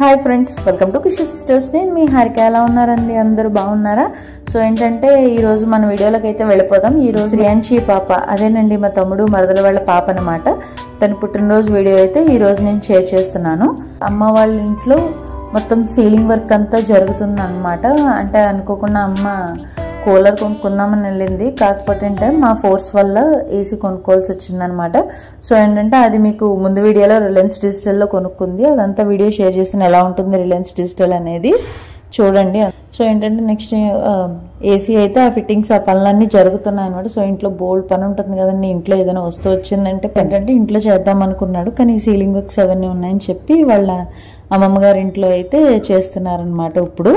Hi friends, welcome to Khushi Sisters. నేను మీ హారిక. ఎలా ఉన్నారండి? అందరూ బాగున్నారా? సో ఏంటంటే ఈరోజు మన వీడియోలోకి అయితే వెళ్ళిపోదాం. ఈరోజు రియాన్షి పాప, అదేనండి మా తమ్ముడు మరదల వాళ్ళ పాప అనమాట. తన పుట్టినరోజు వీడియో అయితే ఈరోజు నేను షేర్ చేస్తున్నాను. అమ్మ వాళ్ళ ఇంట్లో మొత్తం సీలింగ్ వర్క్ అంతా జరుగుతుంది అనమాట. అంటే అనుకోకుండా అమ్మ కూలర్ కొనుక్కుందామని వెళ్ళింది. కాకపోతే అంటే మా ఫోర్స్ వల్ల ఏసీ కొనుక్కోవాల్సి వచ్చిందనమాట. సో ఏంటంటే అది మీకు ముందు వీడియోలో రిలయన్స్ డిజిటల్లో కొనుక్కుంది. అదంతా వీడియో షేర్ చేసిన ఎలా ఉంటుంది రిలయన్స్ డిజిటల్ అనేది చూడండి. సో ఏంటంటే నెక్స్ట్ ఏసీ అయితే ఆ ఫిట్టింగ్స్ ఆ పనులన్నీ జరుగుతున్నాయి అనమాట. సో ఇంట్లో బోల్డ్ పని ఉంటుంది కదండి. ఇంట్లో ఏదైనా వస్తువు వచ్చిందంటే ఏంటంటే ఇంట్లో చేద్దాం అనుకున్నాడు, కానీ సీలింగ్ వర్క్స్ అవన్నీ ఉన్నాయని చెప్పి వాళ్ళ అమ్మమ్మ గారి ఇంట్లో అయితే చేస్తున్నారనమాట. ఇప్పుడు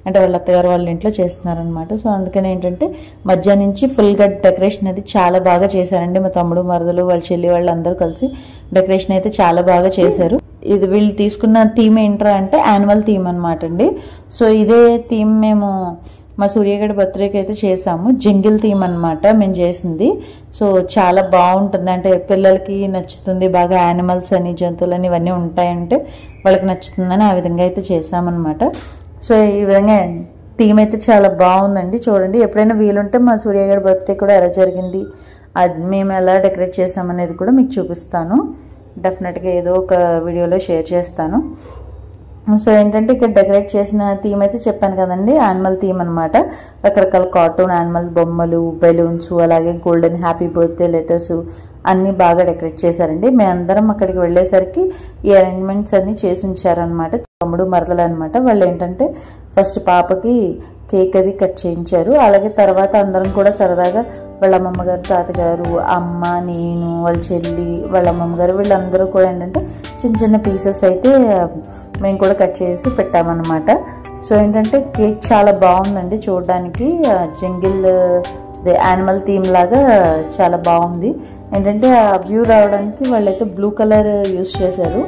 అంటే వాళ్ళ అత్తగారు వాళ్ళ ఇంట్లో చేస్తున్నారనమాట. సో అందుకని ఏంటంటే మధ్యాహ్నం నుంచి ఫుల్గా డెకరేషన్ అది చాలా బాగా చేశారండి. మా తమ్ముడు మరదలు వాళ్ళ చెల్లి వాళ్ళందరూ కలిసి డెకరేషన్ అయితే చాలా బాగా చేశారు. ఇది వీళ్ళు తీసుకున్న థీమ్ ఏంట్రా అంటే యాన్యువల్ థీమ్ అనమాట అండి. సో ఇదే థీమ్ మేము మా సూర్యగడ బర్త్డేకి అయితే చేసాము. జంగిల్ థీమ్ అనమాట మేము చేసింది. సో చాలా బాగుంటుంది, అంటే పిల్లలకి నచ్చుతుంది బాగా. యానిమల్స్ అని జంతువులని ఇవన్నీ ఉంటాయంటే వాళ్ళకి నచ్చుతుందని ఆ విధంగా అయితే చేసామన్నమాట. సో ఈ విధంగా థీమ్ అయితే చాలా బాగుందండి. చూడండి, ఎప్పుడైనా వీలుంటే మా సూర్యగడ బర్త్డే కూడా ఎలా జరిగింది, అది మేము ఎలా డెకరేట్ చేసామనేది కూడా మీకు చూపిస్తాను. డెఫినెట్గా ఏదో ఒక వీడియోలో షేర్ చేస్తాను. సో ఏంటంటే ఇక్కడ డెకరేట్ చేసిన థీమ్ అయితే చెప్పాను కదండి, యానిమల్ థీమ్ అనమాట. రకరకాల కార్టూన్ యానిమల్ బొమ్మలు, బెలూన్స్, అలాగే గోల్డెన్ హ్యాపీ బర్త్డే లెటర్స్ అన్నీ బాగా డెకరేట్ చేశారండి. మేమందరం అక్కడికి వెళ్ళేసరికి ఈ అరేంజ్మెంట్స్ అన్నీ చేసి ఉంచారనమాట. తమ్ముడు మరదలు అనమాట. వాళ్ళు ఏంటంటే ఫస్ట్ పాపకి కేక్ అది కట్ చేయించారు. అలాగే తర్వాత అందరం కూడా సరదాగా వాళ్ళ అమ్మమ్మగారు, తాతగారు, అమ్మ, నేను, వాళ్ళ చెల్లి, వాళ్ళ అమ్మమ్మగారు వీళ్ళందరూ కూడా ఏంటంటే చిన్న చిన్న పీసెస్ అయితే మేము కూడా కట్ చేసి పెట్టామన్నమాట. సో ఏంటంటే కేక్ చాలా బాగుందండి చూడడానికి. జంగిల్ యానిమల్ థీమ్ లాగా చాలా బాగుంది. ఏంటంటే ఆ వ్యూ రావడానికి వాళ్ళైతే బ్లూ కలర్ యూస్ చేశారు.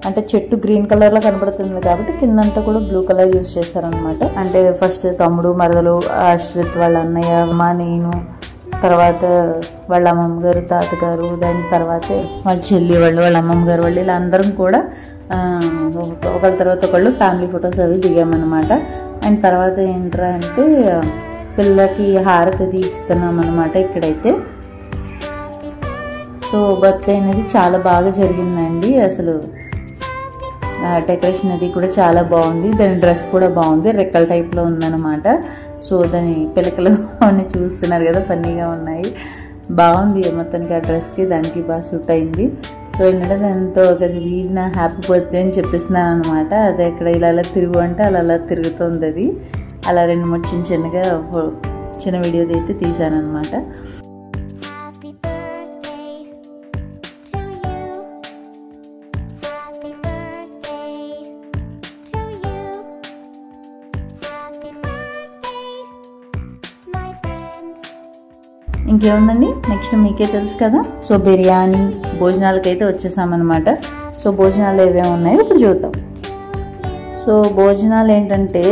అంటే చెట్టు గ్రీన్ కలర్ లో కనబడుతుంది కాబట్టి కిందంతా కూడా బ్లూ కలర్ యూస్ చేశారనమాట. అంటే ఫస్ట్ తమ్ముడు మరదలు, ఆశ్రిత్ వాళ్ళ అన్నయ్య, అమ్మ, నేను, తర్వాత వాళ్ళ అమ్మమ్మ గారు, తాతగారు, దాని తర్వాత వాళ్ళ చెల్లి వాళ్ళు, వాళ్ళ అమ్మమ్మ గారు వాళ్ళు, ఇలా అందరం కూడా ఒకళ్ళ తర్వాత ఒకళ్ళు ఫ్యామిలీ ఫొటోస్ అవి దిగామన్నమాట. అండ్ తర్వాత ఏంట్రా అంటే పిల్లకి హారతి తీస్తున్నాం అనమాట ఇక్కడైతే. సో బర్త్డే అనేది చాలా బాగా జరిగిందండి. అసలు డెకరేషన్ అది కూడా చాలా బాగుంది. దాని డ్రెస్ కూడా బాగుంది, రెక్కల టైప్లో ఉందన్నమాట. సో దాని పిలకలు అవన్నీ చూస్తున్నారు కదా, ఫన్నీగా ఉన్నాయి. బాగుంది మొత్తానికి. ఆ డ్రెస్కి దానికి బాగా సూట్ అయింది. సో ఏంటంటే దాంతో ఒక నా హ్యాపీ బర్త్డే అని చెప్పిస్తున్నాను అనమాట. అది ఎక్కడ ఇలా అలా తిరుగు అంటే అలా తిరుగుతుంది. అది అలా 2-3 చిన్నగా చిన్న వీడియో అయితే తీశానమాట. ఇంకేముందండి, నెక్స్ట్ మీకే తెలుసు కదా. సో బిర్యానీ భోజనాలకైతే వచ్చేసామన్నమాట. సో భోజనాలు ఏమేమి ఉన్నాయో ఇప్పుడు చూద్దాం. సో భోజనాలు ఏంటంటే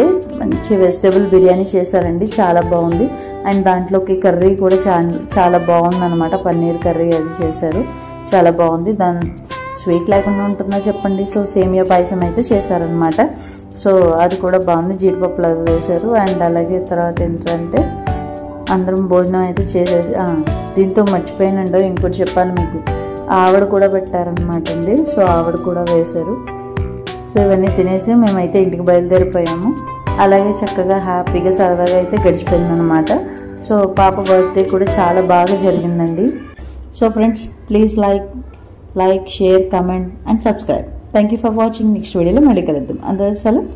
మంచి వెజిటబుల్ బిర్యానీ చేశారండి, చాలా బాగుంది. అండ్ దాంట్లోకి కర్రీ కూడా చాలా బాగుందన్నమాట. పన్నీర్ కర్రీ అది చేశారు, చాలా బాగుంది. దాని స్వీట్ లేకుండా ఉంటుందా చెప్పండి. సో సేమియా పాయసం అయితే చేశారనమాట. సో అది కూడా బాగుంది, జీడిపప్పులు అవి వేశారు. అండ్ అలాగే తర్వాత ఏంటంటే అందరం భోజనం అయితే చేసేది. దీంతో మర్చిపోయానండో ఇంకోటి చెప్పాలి మీకు, ఆవిడ కూడా పెట్టారనమాట అండి. సో ఆవిడ కూడా వేశారు. సో ఇవన్నీ తినేసి మేమైతే ఇంటికి బయలుదేరిపోయాము. అలాగే చక్కగా హ్యాపీగా సరదాగా అయితే గడిచిపోయిందనమాట. సో పాప బర్త్డే కూడా చాలా బాగా జరిగిందండి. So friends, please like, share, comment and subscribe. Thank you for watching. Next వీడియోలో మళ్ళీ కలుద్దాం. అందరికీ సెలవు.